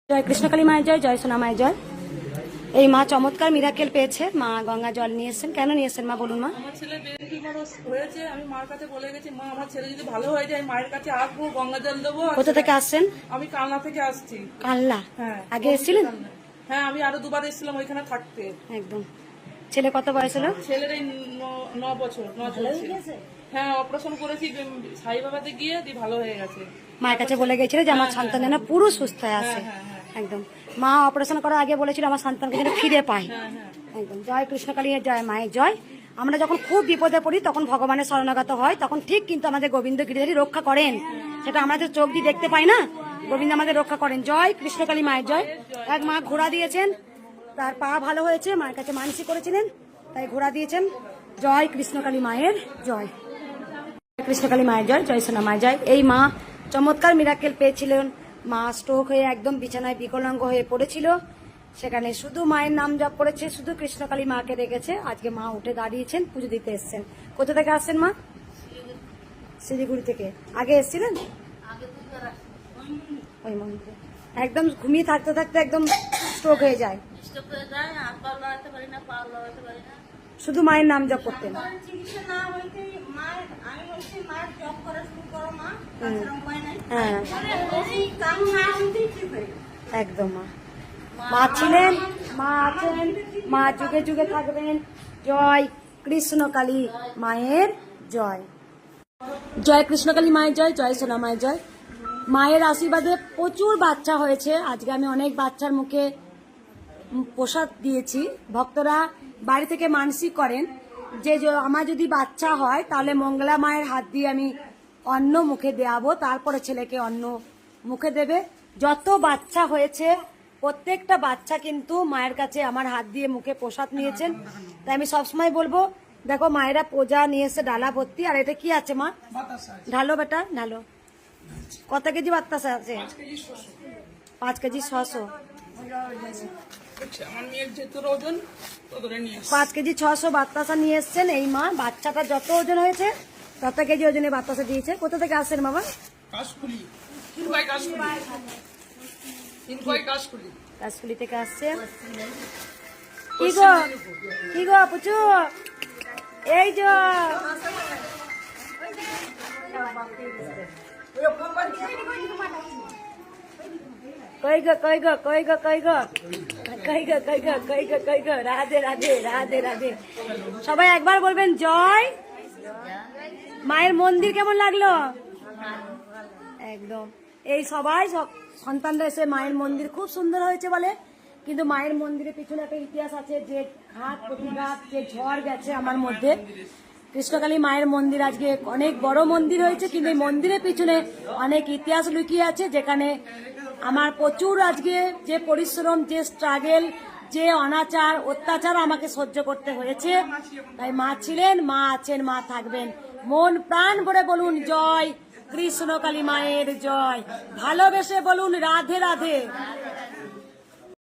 জয় কৃষ্ণকালী মায়ের জয়, জয় সোনা মায়ের জয়। এই মা চমৎকার মিরাকেল পেয়েছে। মা গঙ্গা জল নিয়ে এসেছেন। কেন নিয়ে এসেছেন মা বলুন মা? আমার ছেলে ব্রেন টিউমার হয়েছে, আমি মার কাছে বলে গেছি মা আমার ছেলে যদি ভালো হয়ে যায় মায়ের কাছে আসবো, গঙ্গা জল দেবো। কোথা থেকে আসছেন? আমি কালনা থেকে আসছি। কাল্লা? হ্যাঁ। আগে এসেছিলেন? হ্যাঁ, আমি আরো দুবার এসেছিলাম ওইখানে থাকতে। একদম। ছেলে কত বয়স হলো? ছেলের এই 9 বছর। হ্যাঁ, অপারেশন করেছি সাই বাবাতে গিয়ে ভালো হয়ে গেছে। মায়ের কাছে বলে গেছিল যে আমার সন্তান যেন পুরো সুস্থ হয়ে আসে। একদম। মা অপারেশন করার আগে বলেছিল আমার সন্তানকে যেন ফিরে পাই। একদম। জয় কৃষ্ণকালী জয় মায়ের জয়। আমরা যখন খুব বিপদে পড়ি তখন ভগবানের শরণাগত হয়, তখন ঠিক কিন্তু আমাদের গোবিন্দ গিরিধারী রক্ষা করেন। সেটা আমাদের চোখ দিয়ে দেখতে পাই না, গোবিন্দ আমাদের রক্ষা করেন। জয় কৃষ্ণকালী মায়ের জয়। এক মা ঘোড়া দিয়েছেন, তার পা ভালো হয়েছে, মায়ের কাছে মানসিক করেছিলেন তাই ঘোড়া দিয়েছেন। জয় কৃষ্ণকালী মায়ের জয়। কৃষ্ণকালী মায়ের জয়, জয় সোনা মায়ের জয়। এই মা চমৎকার মিরাকেল পেয়েছিলেন। মা স্ট্রোক হয়ে একদম বিছানায় বিকলাঙ্গ হয়ে পড়েছিল, সেখানে শুধু মায়ের নাম জপ করেছে, শুধু কৃষ্ণকালী মাকে রেখেছে। আজকে মা উঠে দাঁড়িয়েছেন, পুজো দিতে এসছেন। কোথা থেকে আসছেন মা? শিলিগুড়ি থেকে। আগে এসছিলেন? ওই মন্দিরে একদম ঘুমিয়ে থাকতে থাকতে একদম স্ট্রোক হয়ে যায়, শুধু মায়ের নাম জপ করতেন। একদম মা মা ছিলেন, মা আছেন, মা যুগে যুগে থাকবেন। জয় কৃষ্ণকালী মায়ের জয়। জয় কৃষ্ণকালী মায়ের জয়, জয় সোনা মায়ের জয়। মায়ের আশীর্বাদে প্রচুর বাচ্চা হয়েছে। আজকে আমি অনেক বাচ্চার মুখে প্রসাদ দিয়েছি। ভক্তরা বাড়ি থেকে মানসিক করেন যে আমার যদি বাচ্চা হয় তাহলে মঙ্গলা মায়ের হাত দিয়ে আমি অন্ন মুখে দেওয়াবো, তারপরে ছেলেকে অন্ন মুখে দেবে। যত বাচ্চা হয়েছে প্রত্যেকটা বাচ্চা কিন্তু মায়ের কাছে আমার হাত দিয়ে মুখে প্রসাদ নিয়েছেন। তাই আমি সবসময় বলবো, দেখো মায়েরা পূজা নিয়ে এসে ডালা ভর্তি। আর এটা কি আছে মা? ঢালো বেটা ঢালো। কত কেজি বাতাসা আছে? 5 কেজি 600। 5 কেজি 600 বাতাসা নিয়ে এসছেন এই মা। বাচ্চাটা যত ওজন হয়েছে তত কেজি ওজনে বাতাসা দিয়েছে। কোথা থেকে আসছেন বাবা? কাশফুলি থেকে আসছে। কি গো পুচু, এই যে কই গো কই গো কই গো কই গো কই গো কই গো কই গো কই গো। রাধে রাধে রাধে রাধে। সবাই একবার বলবেন জয়। মায়ের মন্দির কেমন লাগলো? একদম। এই সবাই সন্তানরা এসে মায়ের মন্দির খুব সুন্দর হয়েছে বলে, কিন্তু মায়ের মন্দিরের পিছনে একটা ইতিহাস আছে, যে ঘাত প্রতিঘাত, যে ঝড় গেছে আমার মধ্যে। কৃষ্ণকালী মায়ের মন্দির আজকে অনেক বড় মন্দির হয়েছে, কিন্তু এই মন্দিরের পিছনে অনেক ইতিহাস লুকিয়ে আছে, যেখানে আমার প্রচুর আজকে যে পরিশ্রম, যে স্ট্রাগল, যে অনাচার অত্যাচার আমাকে সহ্য করতে হয়েছে। তাই মা ছিলেন, মা আছেন, মা থাকবেন। মন প্রাণ ভরে বলুন জয় কৃষ্ণকালী মায়ের জয়। ভালোবেসে বলুন রাধে রাধে।